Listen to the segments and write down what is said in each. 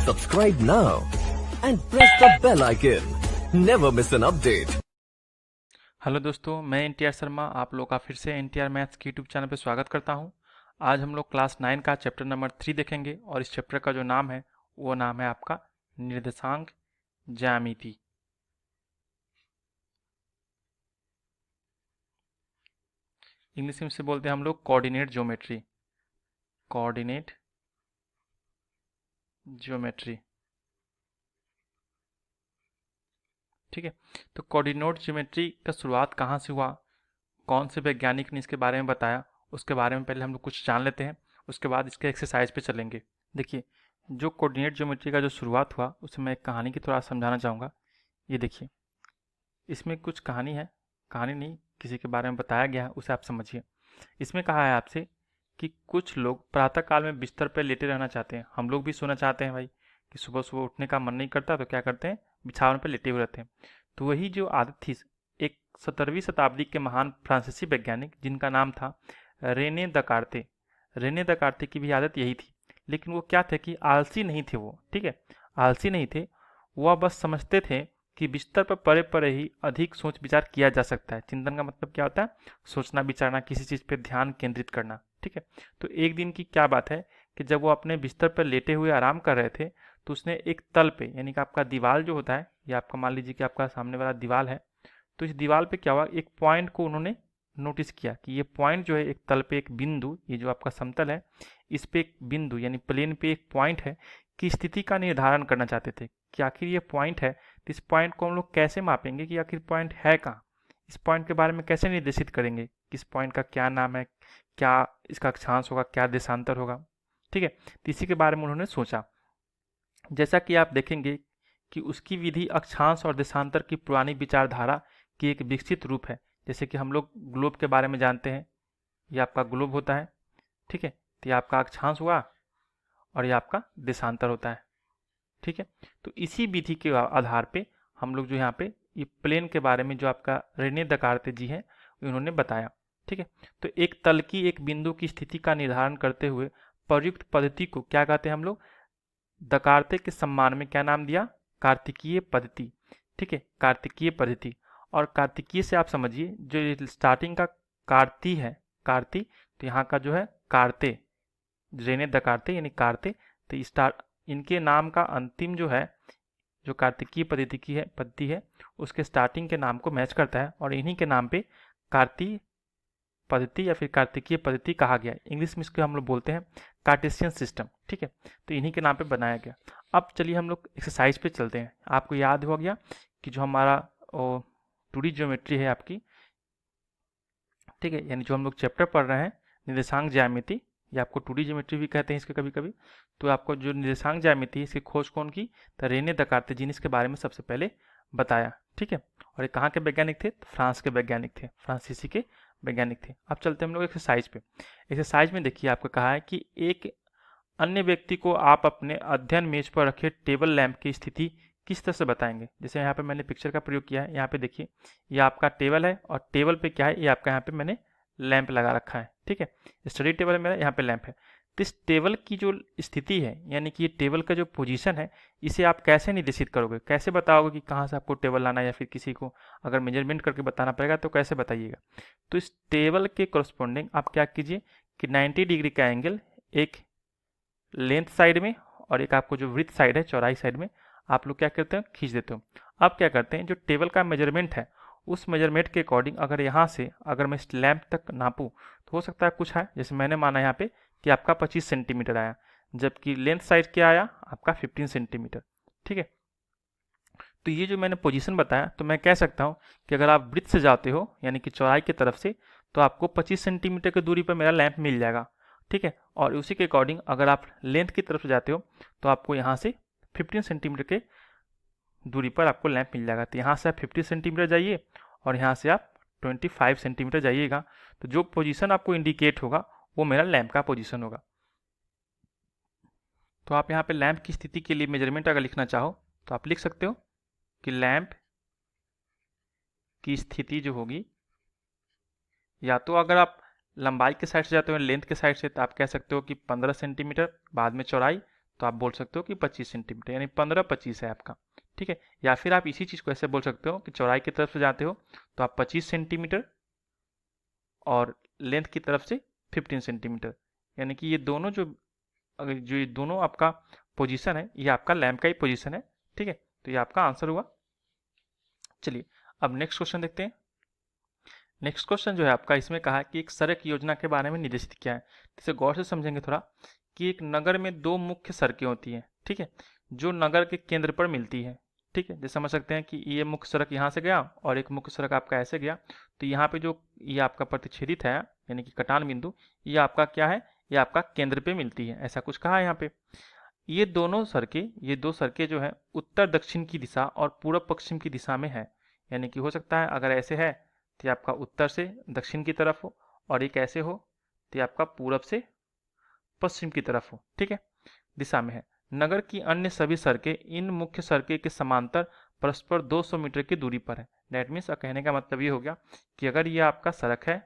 Subscribe now and press the bell icon. Never miss an update. Hello दोस्तों, मैं एनटीआर शर्मा आप लोग का फिर से एनटीआर मैथ्स के यूट्यूब चैनल पर स्वागत करता हूं। आज हम लोग क्लास 9 का चैप्टर नंबर 3 देखेंगे और इस चैप्टर का जो नाम है वो नाम है आपका निर्देशांक ज्यामिति। इंग्लिश में से बोलते हैं हम लोग कोऑर्डिनेट ज्योमेट्री। कोऑर्डिनेट ज्योमेट्री, ठीक है। तो कोऑर्डिनेट ज्योमेट्री का शुरुआत कहाँ से हुआ, कौन से वैज्ञानिक ने इसके बारे में बताया, उसके बारे में पहले हम लोग कुछ जान लेते हैं, उसके बाद इसके एक्सरसाइज पे चलेंगे। देखिए, जो कोऑर्डिनेट ज्योमेट्री का जो शुरुआत हुआ उसमें मैं एक कहानी की थोड़ा समझाना चाहूँगा। ये देखिए, इसमें कुछ कहानी है, कहानी नहीं किसी के बारे में बताया गया है, उसे आप समझिए। इसमें कहा है आपसे कि कुछ लोग प्रातःकाल में बिस्तर पर लेटे रहना चाहते हैं। हम लोग भी सोना चाहते हैं भाई, कि सुबह सुबह उठने का मन नहीं करता तो क्या करते हैं, बिछावन पर लेटे हुए रहते हैं। तो वही जो आदत थी, एक 17वीं शताब्दी के महान फ्रांसीसी वैज्ञानिक जिनका नाम था रेने दकार्ते। रेने दकार्ते की भी आदत यही थी, लेकिन वो क्या थे कि आलसी नहीं थे वो, ठीक है, आलसी नहीं थे। वह बस समझते थे कि बिस्तर पर पड़े पड़े ही अधिक सोच विचार किया जा सकता है। चिंतन का मतलब क्या होता है, सोचना विचारना, किसी चीज़ पर ध्यान केंद्रित करना, ठीक है। तो एक दिन की क्या बात है कि जब वो अपने बिस्तर पर लेटे हुए आराम कर रहे थे तो उसने एक तल पे, यानी कि आपका दीवार जो होता है, या आपका मान लीजिए कि आपका सामने वाला दीवार है, तो इस दीवार पे क्या हुआ, एक पॉइंट को उन्होंने नोटिस किया कि ये पॉइंट जो है एक तल पे एक बिंदु, ये जो आपका समतल है इस पे एक बिंदु यानी प्लेन पे एक पॉइंट है कि स्थिति का निर्धारण करना चाहते थे कि आखिर ये पॉइंट है, तो इस पॉइंट को हम लोग कैसे मापेंगे कि आखिर पॉइंट है कहाँ, इस पॉइंट के बारे में कैसे निर्देशित करेंगे कि इस पॉइंट का क्या नाम है, क्या इसका अक्षांश होगा, क्या देशांतर होगा, ठीक है। तो इसी के बारे में उन्होंने सोचा। जैसा कि आप देखेंगे कि उसकी विधि अक्षांश और देशांतर की पुरानी विचारधारा की एक विकसित रूप है। जैसे कि हम लोग ग्लोब के बारे में जानते हैं, ये आपका ग्लोब होता है, ठीक है, तो ये आपका अक्षांश हुआ और ये आपका देशांतर होता है, ठीक है। तो इसी विधि के आधार पे हम लोग जो यहाँ पे ये प्लेन के बारे में जो आपका रेने दकार्ते जी हैं उन्होंने बताया, ठीक है। तो एक तल की एक बिंदु की स्थिति का निर्धारण करते हुए प्रयुक्त पद्धति को क्या कहते हैं हम लोग, दकार्ते के सम्मान में क्या नाम दिया, कार्तिकीय पद्धति, ठीक है, कार्तिकीय पद्धति। और कार्तिकीय से आप समझिए जो स्टार्टिंग का कार्ती है, कार्ती, तो यहाँ का जो है कार्ते, रेने दकार्ते यानी कार्ते, तो स्टार्ट इनके नाम का अंतिम जो है, जो कार्तिकीय पद्धति है उसके स्टार्टिंग के नाम को मैच करता है और इन्हीं के नाम पे कार्ती पद्धति या फिर कार्तिकीय पद्धति कहा गया है। इंग्लिश में इसको हम लोग बोलते हैं कार्टेशियन सिस्टम, ठीक है। तो इन्हीं के नाम पे बनाया गया। अब चलिए हम लोग एक्सरसाइज पे चलते हैं। आपको याद हो गया कि जो हमारा 2D ज्योमेट्री है आपकी, ठीक है, यानी जो हम लोग चैप्टर पढ़ रहे हैं निर्देशांक ज्यामिति, या आपको 2D ज्योमेट्री भी कहते हैं इसके कभी कभी। तो आपको जो निर्देशांक ज्यामिति है इसकी खोज कौन की, तो रेने दकार्ते जी ने इसके बारे में सबसे पहले बताया, ठीक है। और ये कहाँ के वैज्ञानिक थे, तो फ्रांस के वैज्ञानिक थे, फ्रांसीसी के वैज्ञानिक थे। अब चलते हैं हम लोग एक्सरसाइज पे। एक्सरसाइज में देखिए आपको कहा है कि एक अन्य व्यक्ति को आप अपने अध्ययन मेज पर रखे टेबल लैंप की स्थिति किस तरह से बताएंगे। जैसे यहाँ पे मैंने पिक्चर का प्रयोग किया है, यहाँ पे देखिए ये आपका टेबल है और टेबल पे क्या है, ये आपका यहाँ पे मैंने लैंप लगा रखा है, ठीक है। स्टडी टेबल है मेरा, यहाँ पे लैंप है। तो इस टेबल की जो स्थिति है, यानी कि ये टेबल का जो पोजीशन है, इसे आप कैसे निर्देशित करोगे, कैसे बताओगे कि कहाँ से आपको टेबल लाना है, या फिर किसी को अगर मेजरमेंट करके बताना पड़ेगा तो कैसे बताइएगा। तो इस टेबल के करस्पॉन्डिंग आप क्या कीजिए कि 90 डिग्री का एंगल एक लेंथ साइड में और एक आपको जो विड्थ साइड है, चौड़ाई साइड में, आप लोग क्या करते हो, खींच देते हो। अब क्या करते हैं, जो टेबल का मेजरमेंट है उस मेजरमेंट के अकॉर्डिंग अगर यहाँ से अगर मैं इस लैंप तक नापूँ तो हो सकता है कुछ है। जैसे मैंने माना यहाँ पे कि आपका 25 सेंटीमीटर आया, जबकि लेंथ साइड क्या आया आपका 15 सेंटीमीटर, ठीक है। तो ये जो मैंने पोजीशन बताया, तो मैं कह सकता हूँ कि अगर आप वृत्त से जाते हो यानी कि चौड़ाई की तरफ से, तो आपको 25 सेंटीमीटर की दूरी पर मेरा लैंप मिल जाएगा, ठीक है। और उसी के अकॉर्डिंग अगर आप लेंथ की तरफ से जाते हो तो आपको यहाँ से 15 सेंटीमीटर के दूरी पर आपको लैंप मिल जाएगा। तो यहाँ से आप 50 सेंटीमीटर जाइए और यहाँ से आप 25 सेंटीमीटर जाइएगा, तो जो पोजीशन आपको इंडिकेट होगा वो मेरा लैंप का पोजीशन होगा। तो आप यहाँ पे लैंप की स्थिति के लिए मेजरमेंट अगर लिखना चाहो तो आप लिख सकते हो कि लैंप की स्थिति जो होगी, या तो अगर आप लंबाई के साइड से जाते हो लेंथ के साइड से, तो आप कह सकते हो कि 15 सेंटीमीटर, बाद में चौड़ाई, तो आप बोल सकते हो कि 25 सेंटीमीटर, यानी 15-25 है आपका। ठीक है, या फिर आप इसी चीज़ को ऐसे बोल सकते हो कि चौड़ाई की तरफ से जाते हो तो आप 25 सेंटीमीटर और लेंथ की तरफ से 15 सेंटीमीटर, यानी कि ये दोनों जो ये दोनों आपका पोजीशन है, ये आपका लैंप का ही पोजीशन है। ठीक है, तो ये आपका आंसर हुआ। चलिए अब नेक्स्ट क्वेश्चन देखते हैं। नेक्स्ट क्वेश्चन जो है आपका, इसमें कहा कि एक सड़क योजना के बारे में निर्देशित किया है। इसे गौर से समझेंगे थोड़ा कि एक नगर में दो मुख्य सड़कें होती हैं, ठीक है, जो नगर के केंद्र पर मिलती है। ठीक है, जैसे समझ सकते हैं कि ये मुख्य सड़क यहाँ से गया और एक मुख्य सड़क आपका ऐसे गया, तो यहाँ पे जो ये आपका प्रतिच्छेदित है यानी कि कटान बिंदु, ये आपका क्या है, ये आपका केंद्र पे मिलती है, ऐसा कुछ कहा है यहाँ पे। ये दो सड़कें जो है उत्तर दक्षिण की दिशा और पूर्व पश्चिम की दिशा में है, यानी कि हो सकता है अगर ऐसे है तो ये आपका उत्तर से दक्षिण की तरफ हो, और एक ऐसे हो तो ये आपका पूरब से पश्चिम की तरफ हो। ठीक है, दिशा में है। नगर की अन्य सभी सड़कें इन मुख्य सड़कें के समांतर परस्पर 200 मीटर की दूरी पर है। दैट मीन्स कहने का मतलब ये हो गया कि अगर ये आपका सड़क है,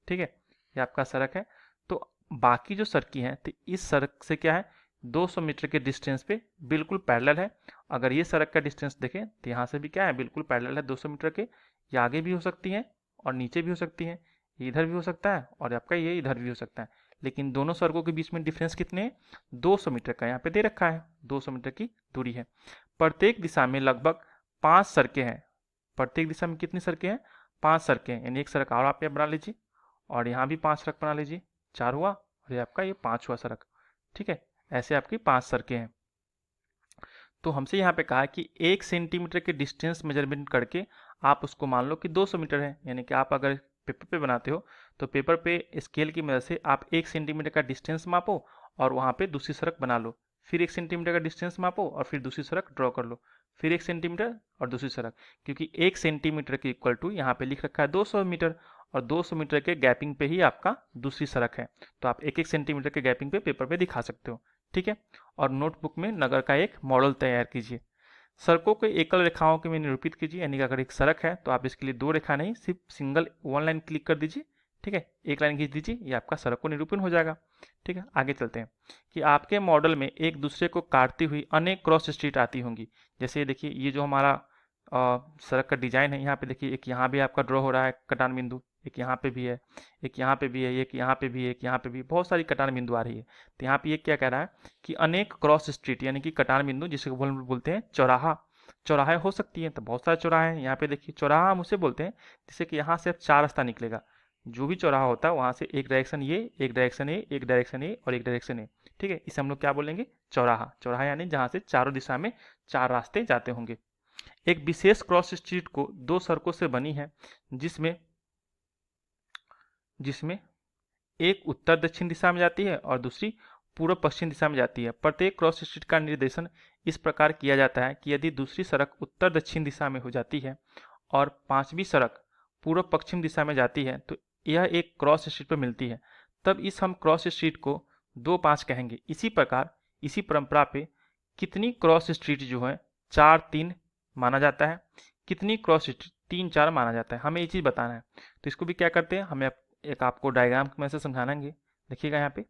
ठीक है, ये आपका सड़क है, तो बाकी जो सड़कें हैं तो इस सड़क से क्या है 200 मीटर के डिस्टेंस पे बिल्कुल पैरेलल है। अगर ये सड़क का डिस्टेंस देखें तो यहाँ से भी क्या है, बिल्कुल पैरेलल है 200 मीटर के। ये आगे भी हो सकती है और नीचे भी हो सकती है, ये इधर भी हो सकता है और आपका ये इधर भी हो सकता है, लेकिन दोनों सड़कों के बीच में डिफरेंस कितने हैं, 200 मीटर का यहाँ पे दे रखा है, 200 मीटर की दूरी है। प्रत्येक दिशा में लगभग 5 सड़कें हैं। प्रत्येक दिशा में कितनी सड़कें हैं, 5 सड़कें हैं, यानी एक सड़क और आप बना लीजिए और यहाँ भी 5 सड़क बना लीजिए, 4 हुआ और ये आपका ये 5 हुआ सड़क। ठीक है, ऐसे आपकी 5 सड़कें हैं। तो हमसे यहाँ पे कहा कि 1 सेंटीमीटर के डिस्टेंस मेजरमेंट करके आप उसको मान लो कि 200 मीटर है, यानी कि आप अगर पेपर पे बनाते हो तो पेपर पे स्केल की मदद से आप 1 सेंटीमीटर का डिस्टेंस मापो और वहाँ पे दूसरी सड़क बना लो, फिर 1 सेंटीमीटर का डिस्टेंस मापो और फिर दूसरी सड़क ड्रॉ कर लो, फिर 1 सेंटीमीटर और दूसरी सड़क, क्योंकि 1 सेंटीमीटर के इक्वल टू यहाँ पे लिख रखा है 200 मीटर और 200 मीटर के गैपिंग पे ही आपका दूसरी सड़क है, तो आप 1-1 सेंटीमीटर के गैपिंग पे पेपर पे दिखा सकते हो। ठीक है, और नोटबुक में नगर का एक मॉडल तैयार कीजिए। सड़कों को एकल रेखाओं के में निरूपित कीजिए, यानी कि अगर एक सड़क है तो आप इसके लिए 2 रेखा नहीं, सिर्फ सिंगल 1 लाइन क्लिक कर दीजिए। ठीक है, एक लाइन खींच दीजिए, ये आपका सड़क को निरूपण हो जाएगा। ठीक है, आगे चलते हैं कि आपके मॉडल में एक दूसरे को काटती हुई अनेक क्रॉस स्ट्रीट आती होंगी। जैसे देखिए ये जो हमारा सड़क का डिजाइन है, यहाँ पे देखिए एक यहाँ भी आपका ड्रॉ हो रहा है कटान बिंदु, एक यहाँ पे भी है, एक यहाँ पे भी है, एक यहाँ पे भी है, एक यहाँ पे भी, बहुत सारी कटान बिंदु आ रही है। तो यहाँ पे ये क्या कह रहा है कि अनेक क्रॉस स्ट्रीट यानी कि कटान बिंदु, जिसे बोलते हैं चौराहा, चौराहे हो सकती है, तो बहुत सारे चौराहे हैं। यहाँ पे देखिए चौराहा हम उसे बोलते हैं जैसे कि यहाँ से अब 4 रास्ता निकलेगा, जो भी चौराहा होता है वहाँ से एक डायरेक्शन ये, एक डायरेक्शन ए, एक डायरेक्शन ए और एक डायरेक्शन ए। ठीक है, इसे हम लोग क्या बोलेंगे, चौराहा। चौराहा यानी जहाँ से चारों दिशा में 4 रास्ते जाते होंगे। एक विशेष क्रॉस स्ट्रीट को 2 सड़कों से बनी है, जिसमें जिसमें एक उत्तर दक्षिण दिशा में जाती है और दूसरी पूर्व पश्चिम दिशा में जाती है। प्रत्येक क्रॉस स्ट्रीट का निर्देशन इस प्रकार किया जाता है कि यदि दूसरी सड़क उत्तर दक्षिण दिशा में हो जाती है और 5वीं सड़क पूर्व पश्चिम दिशा में जाती है तो यह एक क्रॉस स्ट्रीट पर मिलती है, तब इस हम क्रॉस स्ट्रीट को 2-5 कहेंगे। इसी प्रकार इसी परंपरा पे कितनी क्रॉस स्ट्रीट जो है 4-3 माना जाता है, कितनी क्रॉस स्ट्रीट 3-4 माना जाता है, हमें ये चीज़ बताना है। तो इसको भी क्या करते हैं, हमें एक आपको डायग्राम में से समझाएंगे। देखिएगा यहाँ पे,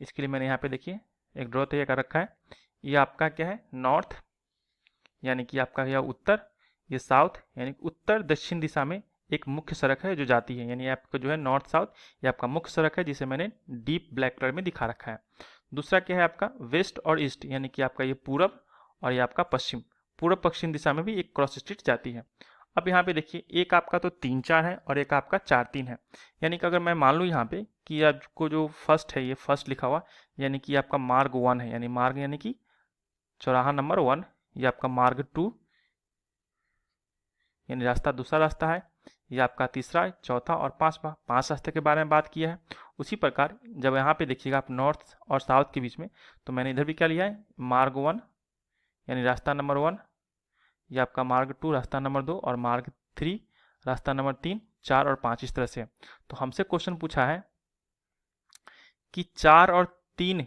इसके लिए मैंने यहाँ पे देखिए एक ड्रॉ तैयार कर रखा है। ये आपका क्या है, नॉर्थ यानी कि आपका यह उत्तर, ये साउथ यानी उत्तर दक्षिण दिशा में एक मुख्य सड़क है जो जाती है, यानी आपका जो है नॉर्थ साउथ, ये आपका मुख्य सड़क है जिसे मैंने डीप ब्लैक कलर में दिखा रखा है। दूसरा क्या है आपका वेस्ट और ईस्ट, यानी कि आपका ये पूरब और ये आपका पश्चिम, पूर्व पश्चिम दिशा में भी एक क्रॉस स्ट्रीट जाती है। अब यहाँ पे देखिए एक आपका तो 3-4 है और एक आपका 4-3 है, यानी कि अगर मैं मान लूँ यहाँ पे कि आपको जो फर्स्ट है, ये फर्स्ट लिखा हुआ यानी कि आपका मार्ग 1 है, यानी मार्ग यानी कि चौराहा नंबर 1, ये आपका मार्ग 2 यानी रास्ता दूसरा रास्ता है, ये आपका तीसरा, चौथा और 5वां, 5 रास्ते के बारे में बात किया है। उसी प्रकार जब यहाँ पे देखिएगा आप नॉर्थ और साउथ के बीच में, तो मैंने इधर भी क्या लिया है, मार्ग 1 यानी रास्ता नंबर 1, ये आपका मार्ग 2 रास्ता नंबर 2 और मार्ग 3 रास्ता नंबर 3, 4 और 5 इस तरह से। तो हमसे क्वेश्चन पूछा है कि 4 और 3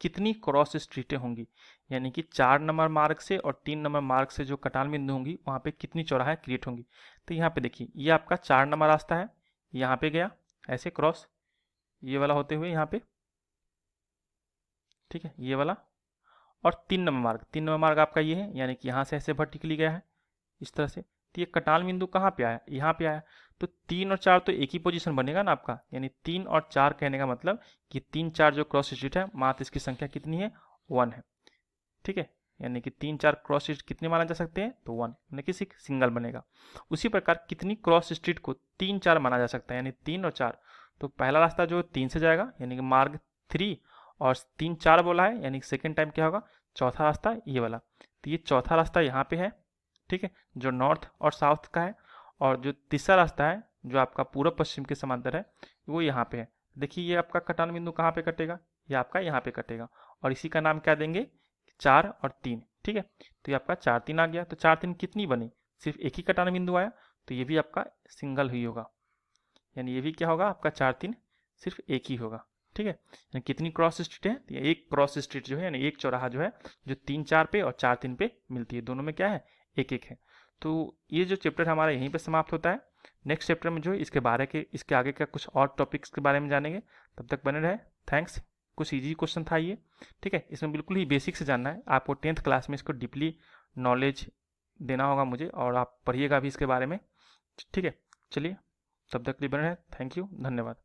कितनी क्रॉस स्ट्रीटें होंगी, यानी कि 4 नंबर मार्ग से और 3 नंबर मार्ग से जो कटान बिंदु होंगी वहाँ पे कितनी चौराहे क्रिएट होंगी। तो यहाँ पे देखिए ये आपका 4 नंबर रास्ता है, यहाँ पे गया ऐसे क्रॉस, ये वाला होते हुए यहाँ पे, ठीक है, ये वाला और 3 नंबर मार्ग, 3 नंबर मार्ग आपका ये है, यानी कि यहाँ से ऐसे वर्टिकली गया है इस तरह से। तो ये कटान बिंदु कहाँ पे आया, यहाँ पे आया। तो 3 और 4 तो एक ही पोजीशन बनेगा ना आपका, यानी 3 और 4 कहने का मतलब कि 3 4 जो क्रॉस स्ट्रीट है, मात्र इसकी संख्या कितनी है, 1 है। ठीक है, यानी कि 3 4 क्रॉस स्ट्रीट कितने माना जा सकते हैं, तो 1, यानी कि सिंगल बनेगा। उसी प्रकार कितनी क्रॉस स्ट्रीट को 3 4 माना जा सकता है, यानी 3 और 4। तो पहला रास्ता जो 3 से जाएगा, यानी कि मार्ग 3, और 3 4 बोला है, यानी कि सेकेंड टाइम क्या होगा, चौथा रास्ता ये वाला। तो ये चौथा रास्ता यहाँ पे है, ठीक है, जो नॉर्थ और साउथ का है। और जो तीसरा रास्ता है, जो आपका पूर्व पश्चिम के समांतर है, वो यहाँ पे है। देखिए ये आपका कटान बिंदु कहाँ पे कटेगा, ये आपका यहाँ पे कटेगा, और इसी का नाम क्या देंगे, 4 और 3। ठीक है, तो ये आपका 4 3 आ गया। तो 4 3 कितनी बनी, सिर्फ एक ही कटान बिंदु आया, तो ये भी आपका सिंगल ही होगा, यानी ये भी क्या होगा आपका 4 3 सिर्फ एक ही होगा। ठीक है, यानी कितनी क्रॉस स्ट्रीट है, तो एक क्रॉस स्ट्रीट जो है, यानी एक चौराहा जो है, जो 3 4 पे और 4 3 पे मिलती है, दोनों में क्या है, एक एक है। तो ये जो चैप्टर हमारा यहीं पे समाप्त होता है। नेक्स्ट चैप्टर में जो है इसके आगे का कुछ और टॉपिक्स के बारे में जानेंगे। तब तक बने रहे, थैंक्स। कुछ इजी क्वेश्चन था ये, ठीक है, इसमें बिल्कुल ही बेसिक से जानना है आपको। 10th क्लास में इसको डीपली नॉलेज देना होगा मुझे, और आप पढ़िएगा भी इसके बारे में। ठीक है, चलिए, तब तक के लिए बने रहे, थैंक यू, धन्यवाद।